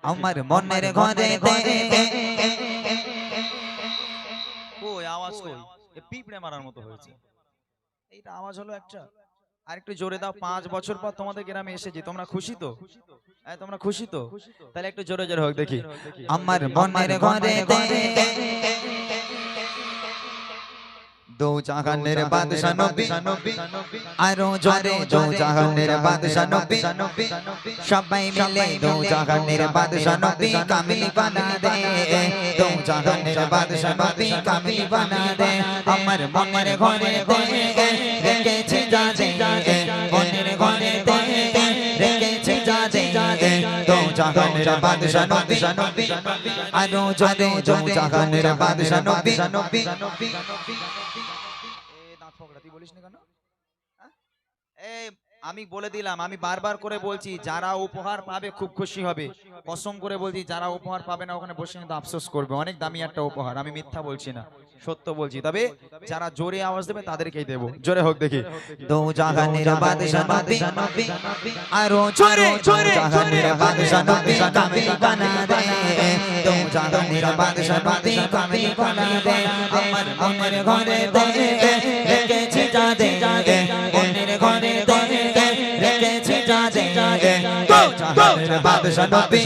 আমার মনের ঘরে কই আওয়াজ কই? এ পিঁপড়ে মারার মতো হয়েছে। এইটা আওয়াজ হলো একটা। আর একটু জোরে দাও। 5 বছর পর তোমাদের গ্রামে এসেছি, তোমরা খুশি তো? তোমরা খুশি তো? তাহলে একটু জোরে জোরে হোক দেখি। আমার মনের ঘরে দো জাহানের বাদশা নবী আরো জোরে দো জাহানের বাদশা নবী সবাই মিলে দো জাহানের বাদশা নবী কামিল বানা দে দো জাহানের বাদশা নবী কামিল বানা দে আমার মনের ঘরে রেখেছি যাজে মনের ঘরে রেখেছি যাজে দো জাহানের বাদশা নবী আরো জোরে দো জাহানের বাদশা নবী তুই বলিস না কেন? আমি বলে দিলাম, আমি বারবার করে বলছি, যারা উপহার পাবে খুব খুশি হবে। কসম করে বলছি, যারা উপহার পাবে না ওখানে বসে কিন্তু আফসোস করবে। অনেক দামি একটা উপহার, আমি মিথ্যা বলছি না, সত্য বলছি। তবে যারা জোরে আওয়াজ দেবে তাদেরকেই দেব। জোরে হোক দেখি। দো জাহানের বাদশা নবী আরো জোরে জোরে জাহানের বাদশা নবী কামিল বানা দে দো জাহানের বাদশা নবী কামিল বানা দে আমার মনের ঘরে রেখেছি যাজে মনের ঘরে রেখেছি যাজে দো জাহানের বাদশা নবী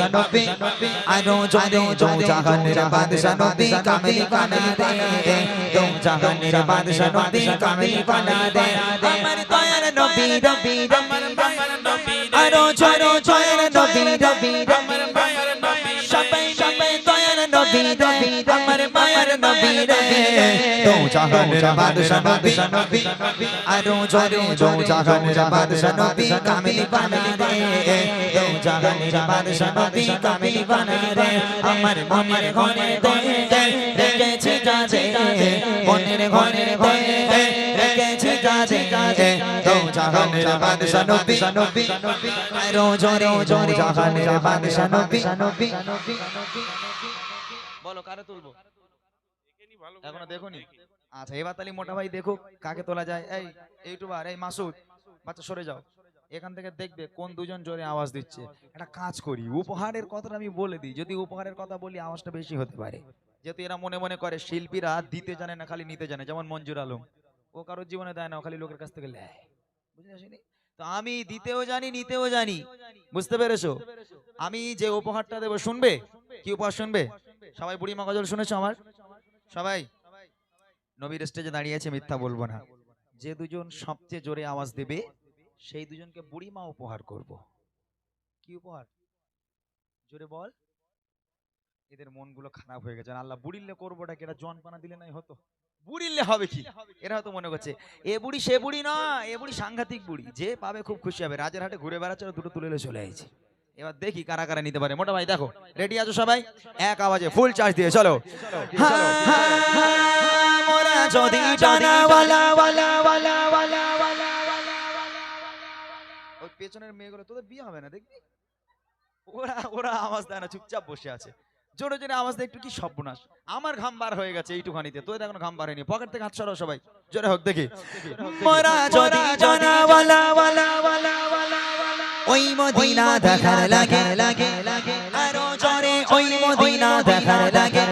আরো জোরে দো জাহানের বাদশা নবী কামিল বানা দে দো জাহানের বাদশা নবী কামিল বানা দে আমার দয়ার নবী নবী আমার মায়ের নবী আরো জোরে জয়ের নবী নবী আমার মায়ের নবী সবাই সবাই দয়ার নবী নবী আমার মায়ের নবী রে দো জাহানের বাদশা নবী আরো জোরে দো জাহানের বাদশা নবী কামিল বানা দে দো জাহানের বাদশা নবী কামিল বানা দে আমার মনের ঘরে রেখেছি যাজে মনের ঘরে রেখেছি যাজে দো জাহানের বাদশা নবী আরো জোরে জোরে জাহানের বাদশা নবী বলো কারে তুলবো? এখনো দেখোনি? আচ্ছা এবার তাহলে মোটা ভাই দেখো কাকে তোলা যায়। এই ইউটিউবার, এই মাসুদ বাচ্চা সরে যাও। এখান থেকে দেখবে কোন দুজন জোরে আওয়াজ দিচ্ছে। একটা কাজ করি, উপহারের কথাটা আমি বলে দিই। যদি উপহারের কথা বলি আওয়াজটা বেশি হতে পারে, যেহেতু এরা মনে মনে করে শিল্পীরা দিতে জানে না, খালি নিতে জানে। যেমন মঞ্জুর আলম, ও কারোর জীবনে দেয় না, ও খালি লোকের কাছ থেকে লেয়। বুঝে আসেনি? তো আমি দিতেও জানি, নিতেও জানি। বুঝতে পেরেছো? আমি যে উপহারটা দেবো, শুনবে? কি উপহার শুনবে? সবাই বুড়ি মা গজল শুনেছো আমার? সবাই নবীর স্টেজে দাঁড়িয়ে আছে, মিথ্যা বলবো না। যে দুজন সবচেয়ে জোরে আওয়াজ দেবে সেই দুজনকে বুড়ি মা উপহার করব। কি উপহার? জোরে বল। এদের মনগুলো খারাপ হয়ে গেছে। আল্লাহ, বুড়িলে করবোটা কি? এটা জনপানা দিলে নাই হতো? বুড়িলে হবে কি? এরা হয়তো মনে করছে এ বুড়ি সে বুড়ি না, এ বুড়ি সাংঘাতিক বুড়ি। যে পাবে খুব খুশি হবে। রাজের হাটে ঘুরে বেড়াচ্ছে, দুটো তুলে চলে আইছে। এবার দেখি কারা কারা নিতে পারে। মোটা ভাই দেখো, রেডি আছো সবাই? এক আওয়াজে ফুল চার্জ দিয়ে চলো। মোরা যদি জানাওয়ালা ওই পেছনের মেয়েগুলো, তোদের বিয়ে হবে না দেখবি? ওরা ওরা আওয়াজ দেয় না, চুপচাপ বসে আছে। জোরে জোরে আওয়াজ দেয় একটু, কি সর্বনাশ। আমার ঘাম বার হয়ে গেছে এইটুখানিতে, তোদের এখনো ঘাম বার হয়নি। পকেট থেকে হাত সরাও সবাই, জোরে হোক দেখি। মোরা যদি জানাওয়ালা ওই মদিনা দেখার লাগে আরো জোরে ওই মদিনা দেখার লাগে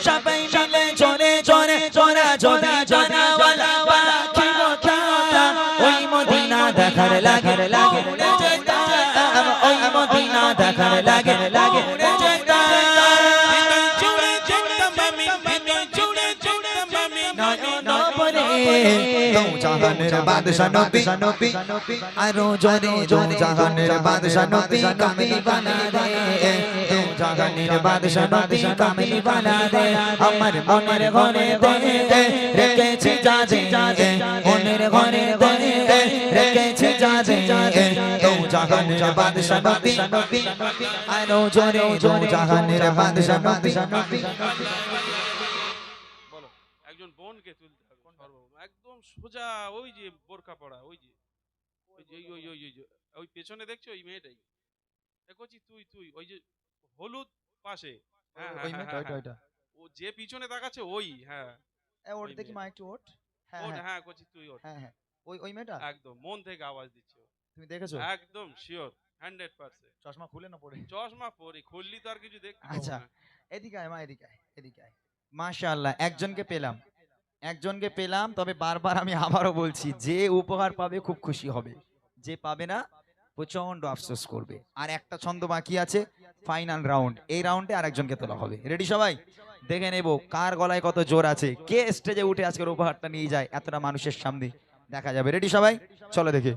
সবাই মিলে জোরে জোরে জোরা যদি জানাওয়ালা বাকিবো খেলা ওই মদিনা দেখার লাগে ওই মদিনা দেখার লাগে দো জাহানের বাদশা নবী আরো জোরে দো জাহানের বাদশা নবী কামিল বানা দে দো জাহানের বাদশা নবী কামিল বানা দে আমার মনের ঘরে রেখেছি যাজে মনের ঘরে রেখেছি যাজে দো জাহানের বাদশা নবী আরো জোরে দো জাহানের বাদশা নবী। বলো একজন বোনকে তুলতে হবে একদম সোজা, ওই যে বোরকা পড়া, ওই যে ওই যে ওই ওই ওই ওই পেছনে দেখছো ওই মেয়েটাই দেখছি। তুই ওই যে হলুদ পাশে, হ্যাঁ ওই হ্যাঁ মেয়েটা, হ্যাঁ ওইটা হ্যাঁ, ওইটা। ও যে পিছনে তাকাচ্ছে ওই, হ্যাঁ ওট ওই দেখি মা, মেয়েটা। একটু ওট। হ্যাঁ ওটা হ্যাঁ করছি তুই ওটা। হ্যাঁ হ্যাঁ, ওই ওই মেয়েটা। একদম মন থেকে আওয়াজ দিচ্ছে ও। তুমি দেখেছো? একদম শিওর। 100%। চশমা খুলে না পড়ে? চশমা পরি, খুললি তো আর কিছু দেখতে পাবো আচ্ছা না। এদিকে আয় মা, এদিকে আয়, এদিকে আয়। মাশাআল্লাহ, একজনকে পেলাম, তবে বারবার আমি আবারও বলছি, যে উপহার পাবে খুব খুশি হবে, যে পাবে না প্রচন্ড আফসোস করবে। আর একটা ছন্দ বাকি আছে, ফাইনাল রাউন্ড। এই রাউন্ডে আরেকজনকে তোলা হবে। রেডি সবাই? দেখে নেব কার গলায় কত জোর আছে, কে স্টেজে উঠে আজকের উপহারটা নিয়ে যায় এতটা মানুষের সামনে, দেখা যাবে। রেডি সবাই? চলো দেখি।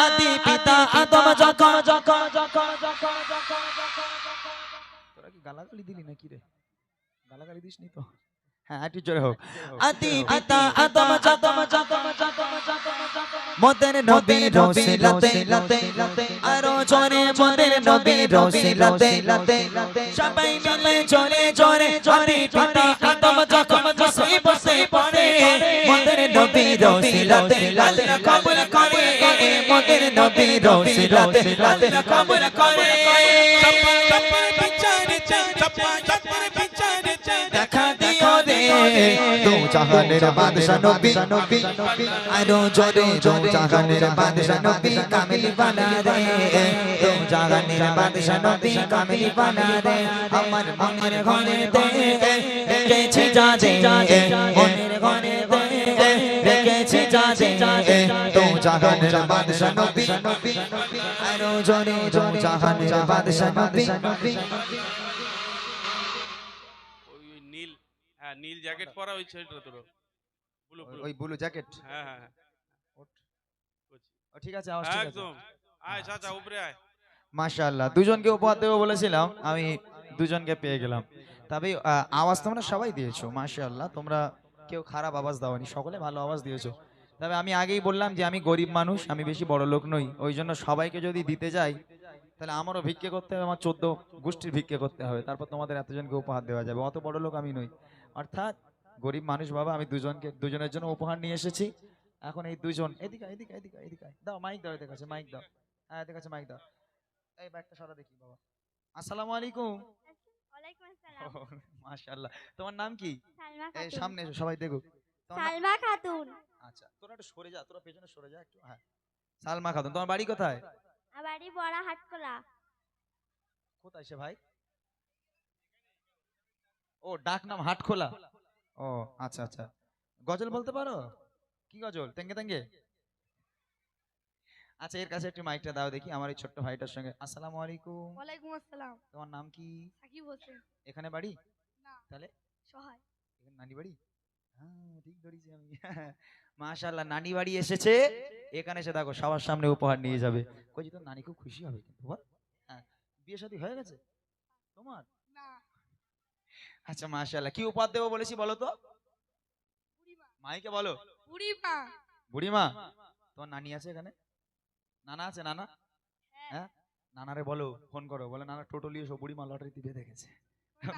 আদি পিতা আদম যখন তোরা কি গালাগালি দিলি নাকি রে? গালাগালি দিস নি তো? হ্যাঁ একটু জোরে হোক। আদি পিতা আদম মোদের নবী রসিলাতে আরো জোরে মোদের নবী রসিলাতে সবাই মিলে জোরে জোরে আদি পিতা আদম যখন মুসিবতে পড়ে মোদের নবী রসিলাতে আল্লাহ কবুল করে, মোদের নবী রসিলাতে আল্লাহ কবুল করে। দেখা দিও রে দো জাহানের বাদশা নবী, আরো জোরে দো জাহানের বাদশা নবী কামিল বানা দে, দো জাহানের বাদশা নবী কামিল বানা দে। আমার মনের ঘরে দে রেখেছি যাজে, মনের ঘরে দে রেখেছি যাজে, দো জাহানের বাদশা নবী, আরো জোরে দো জাহানের বাদশা নবী। ওই নীল, হ্যাঁ নীল জ্যাকেট পরা ওই ছেলেটা তোর, ব্লু ব্লু, ওই ব্লু জ্যাকেট। হ্যাঁ হ্যাঁ হ্যাঁ ঠিক আছে, আওয়াজ ঠিক আছে। একদম। আয় চাচা উপরে আয়। মাশাআল্লাহ, দুজনকে উপহার দেবো বলেছিলাম, আমি দুজনকে পেয়ে গেলাম। তবে আওয়াজ তোমরা সবাই দিয়েছো মাশাআল্লাহ, তোমরা কেউ খারাপ আওয়াজ দাওনি, সকলে ভালো আওয়াজ দিয়েছো। তবে আমি আগেই বললাম যে আমি গরিব মানুষ, আমি বেশি বড় লোক নই, ওই জন্য সবাইকে যদি দিতে যাই তাহলে আমারও ভিক্ষে করতে হবে, আমার 14 গোষ্ঠীর ভিক্ষে করতে হবে, তারপর তোমাদের এতজনকে উপহার দেওয়া যাবে। অত বড় লোক আমি নই, অর্থাৎ গরিব মানুষ বাবা। আমি দুজনের জন্য উপহার নিয়ে এসেছি। এখন এই দুজন, এদিকে এদিকে এদিকে এদিকে দাও, মাইক দাও, এদিকে আছে মাইক দাও, হ্যাঁ এদিকে আছে মাইক দাও। এই ব্যাগটা সরা দেখি বাবা। আসসালামু আলাইকুম। ওয়ালাইকুম আসসালাম। মাশাআল্লাহ, তোমার নাম কি? সালমা এই খাতুন। সামনে এসো, সবাই দেখুক। তোমার নাম? সালমা খাতুন। আচ্ছা তোরা একটু সরে যা, তোরা পেছনে সরে যা একটু। হ্যাঁ সালমা খাতুন, তোমার বাড়ি কোথায়? আমার বাড়ি বড়া হাটকলা। কোথায় সে ভাই? ও ডাক নাম হাটখোলা। ও আচ্ছা আচ্ছা, গজল বলতে পারো? কি গজল? তেঙ্গে তেঙ্গে? আচ্ছা এর কাছে একটু মাইকটা দাও দেখি, আমার এই ছোট্ট ভাইটার সঙ্গে। আসসালামু আলাইকুম। ওয়ালাইকুম আসসালাম। তোমার নাম কি? সাকিব হোসেন। এখানে বাড়ি? না, তাহলে সহায়। এখানে নানি বাড়ি? হ্যাঁ ঠিক ধরেছি আমি। মাশাআল্লাহ, নানি বাড়ি এসেছে, এখানে এসে দেখো সবার সামনে উপহার নিয়ে যাবে। কইছি তোর নানি খুব খুশি হবে কিন্তু বল। হ্যাঁ বিয়ে শাদী হয়ে গেছে তোমার? না, আচ্ছা মাশাআল্লাহ, কি উপহার দেবো বলেছি বলো তো? বুড়িমা। মাইকে বলো। বুড়িমা। বুড়িমা? তোমার নানি আছে এখানে? নানা আছে? নানা? হ্যাঁ নানারে বলো, ফোন করো, বলে নানা টোটো নিয়ে এসো, বুড়িমা লটারিতে বেঁধে গেছে।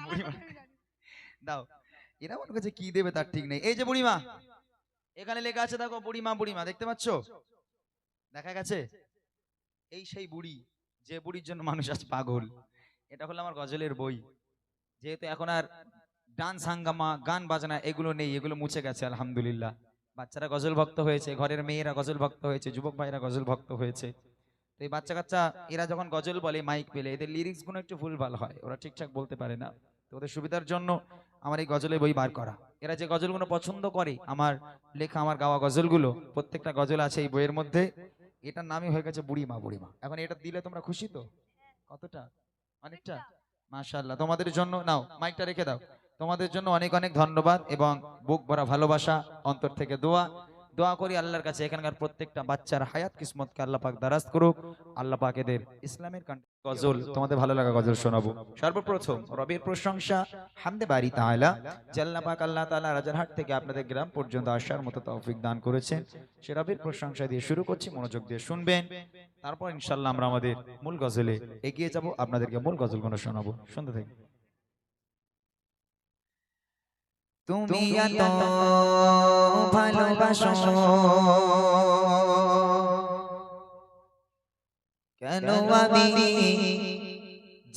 বুড়িমা দাও। এরা মনে করছে কি দেবে তার ঠিক নেই। এই যে বুড়িমা, এখানে লেখা আছে দেখো, বুড়িমা বুড়িমা দেখতে পাচ্ছ? দেখা গেছে? এই সেই বুড়ি, যে বুড়ির জন্য মানুষ আজ পাগল। এটা হলো আমার গজলের বই। যেহেতু এখন আর ডান্স হাঙ্গামা গান বাজনা এগুলো নেই, এগুলো মুছে গেছে আলহামদুলিল্লাহ। বাচ্চারা গজল ভক্ত হয়েছে, ঘরের মেয়েরা গজল ভক্ত হয়েছে, যুবক ভাইরা গজল ভক্ত হয়েছে। তো এই বাচ্চা কাচ্চা এরা যখন গজল বলে মাইক পেলে, এদের লিরিক্স গুলো একটু ভুলভাল হয়, ওরা ঠিকঠাক বলতে পারে না। তো ওদের সুবিধার জন্য আমার এই গজলের বই বার করা। এরা যে গজলগুলো পছন্দ করে, আমার লেখা আমার গাওয়া গজলগুলো, প্রত্যেকটা গজল আছে এই বইয়ের মধ্যে। এটার নামই হয়ে গেছে বুড়িমা বুড়িমা। এখন এটা দিলে তোমরা খুশি তো? কতটা? অনেকটা। মাশাআল্লাহ, তোমাদের জন্য নাও মাইকটা রেখে দাও। তোমাদের জন্য অনেক অনেক ধন্যবাদ এবং বুক ভরা ভালোবাসা, অন্তর থেকে দোয়া। দোয়া করি আল্লাহর কাছে এখানকার প্রত্যেকটা বাচ্চার হায়াত কিসমতকে আল্লাহ পাক দারাজ করুক। আল্লাহ পাক এদের ইসলামের গজল, তোমাদের ভালো লাগা গজল শোনাবো। সর্বপ্রথম রবের প্রশংসা, হামদে বারি তাআলা, যে আল্লাহ পাক আল্লাহ তাআলা রাজারহাট থেকে আপনাদের গ্রাম পর্যন্ত আসার মতো তৌফিক দান করেছেন, সে রবের প্রশংসা দিয়ে শুরু করছি, মনোযোগ দিয়ে শুনবেন। তারপর ইনশাআল্লাহ আমরা আমাদের মূল গজলে এগিয়ে যাব, আপনাদেরকে মূল গজলগুলো শোনাবো, শুনতে থাকুন। তুমি এত ভালোবাসো কেন আমি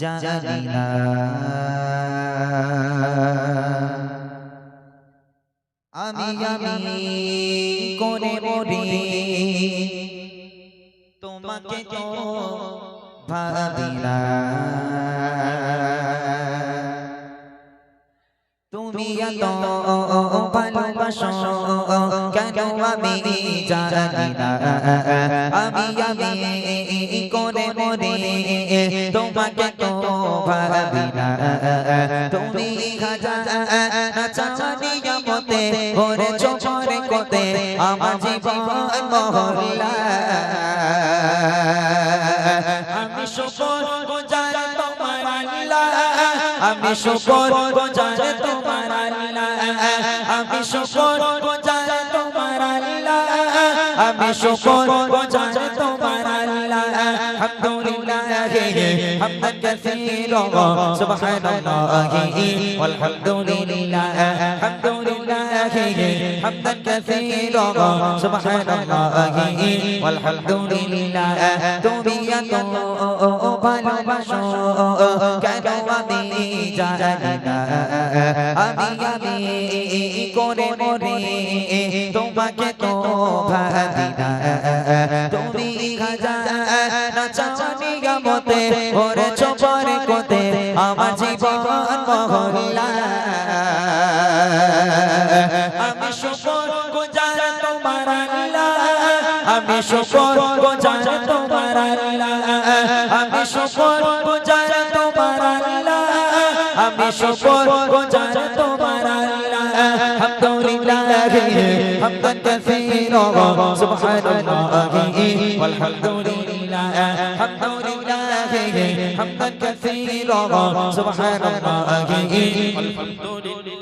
জানি না, আমি করে মরি তোমাকে তো ভাবি না তুমি এত ভালোবাসো কেন আমি জানি না আমি করে মরে তোমাকে তো ভাবি না তুমি খাজানা চাওয়ানিয়া মতে ভরে চোখরে কোতে আমার জীবন মহল্লা আমি শুকর গুজার তোমার আল্লাহ আমি শুকর গুজার তোমার আল্লাহ আমি শুকর গুজার তোমার আল্লাহ আমি শুকর গুজার তোমার আল্লাহ আলহামদুলিল্লাহ হামদান কাসীরা সুবহানাল্লাহি ওয়ালহামদুলিল্লাহ আলহামদুলিল্লাহ হামদান কাসীরা সুবহানাল্লাহি ওয়ালহামদুলিল্লাহ তুমি এত ভালোবাসো কেন আমি জানি না আমি করে মরে তোমাকে তো ভাবি না তুমি খাজানা চাওয়ানিয়া মতে ওরে চোপরে কোতে আমার জীবন মহল্লা আমি শুকর গুজার তোমার আল্লাহ আমি শুকর গুজার তোমার আল্লাহ আমি শুকর গুজার তোমার আল্লাহ আমি শুকর গুজার তোমার আল্লাহ আলহামদুলিল্লাহ হামদান কাসীরা সুবহানাল্লাহি ওয়ালহামদুলিল্লাহ আলহামদুলিল্লাহ হামদান কাসীরা সুবহানাল্লাহি ওয়ালহামদুলিল্লাহ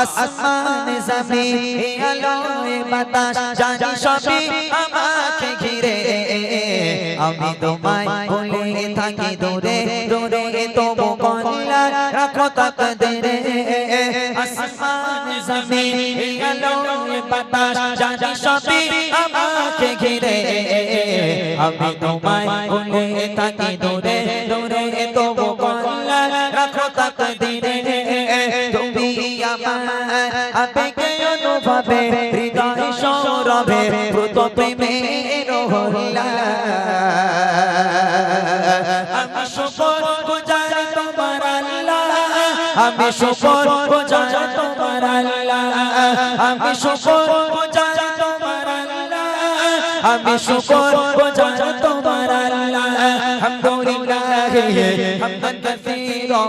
আসমান জমিন আলোয় বাতাস জানি সবই আমাকে ঘিরে আমি তোমায় ভুলে থাকি দূরে দূরে তবু কল্লা রাখো তাকদীরে আসমান জমিন আলোয় বাতাস জানি সবই আমাকে ঘিরে আমি তোমায় ভুলে থাকি দূরে দূরে তবু কল্লা রাখো তাকদীরে তুমি আমার আবেগে অনুভবে হৃদয় সৌরভে দ্রুত প্রেমের হল্লা আমি শুকর গুজার তোমার আল্লাহ আমি শুকর গুজার তোমার আল্লাহ আমি শুকর গুজার তোমার আল্লাহ আমি শুকর গুজার তোমার আল্লাহ আলহামদুলিল্লাহ হামদান কাসীরা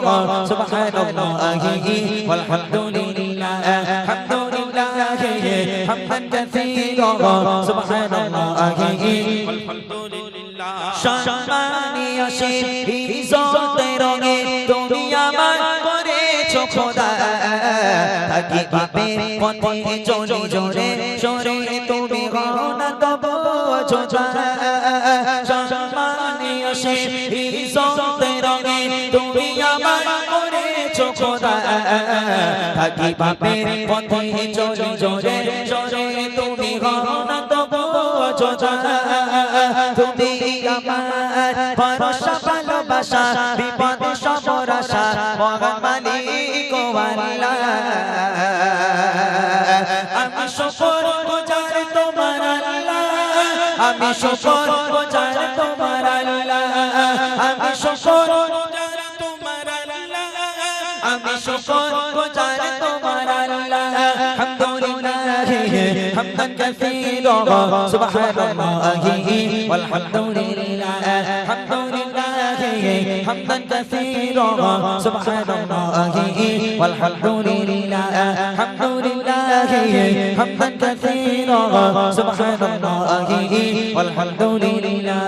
সুবহানাল্লাহি ওয়ালহামদুলিল্লাহ আলহামদুলিল্লাহ হামদান কাসীরা সুবহানাল্লাহি ওয়ালহামদুলিল্লাহ সম্মানীয় ইজ্জতের রঙে তুমি আমার করেছো খোদা থাকি পাপের পথে চলি জোরে সরে তুমি গনা তব যোজা সম্মানীয় ইজ্জতের রঙে তুমি আমার করেছো খোদা থাকি পাপের পথে চলি জোরে সরে তুমি গনা তব যোজা তুমি আমার ভরসা ভালোবাসা বিপদে সবর আশা মহান মালিক ও আল্লাহ আমি শুকর গুজার তোমার আল্লাহ আমি শুকর গুজার তোমার আল্লাহ আমি শুকর গুজার তোমার আল্লাহ আমি শুকর গুজার তোমার আল্লাহ আলহামদুলিল্লাহ হামদান কাসীরা সুবহানাল্লাহি ওয়ালহামদুলিল্লাহ আলহামদুলিল্লাহ হামদান কাসীরা সুবহানাল্লাহি ওয়ালহামদুলিল্লাহ আলহামদুলিল্লাহ হামদান কাসীরা সুবহানাল্লাহি ওয়ালহামদুলিল্লাহ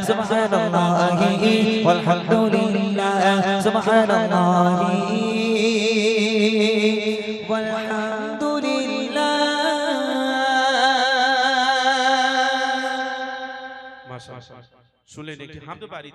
সুবহানাল্লাহি ওয়ালহামদুলিল্লাহ সুবহানাল্লাহি ওয়ালহামদুলিল্লাহ মাশাআল্লাহ শুনলেন একটি হামদ বাড়ি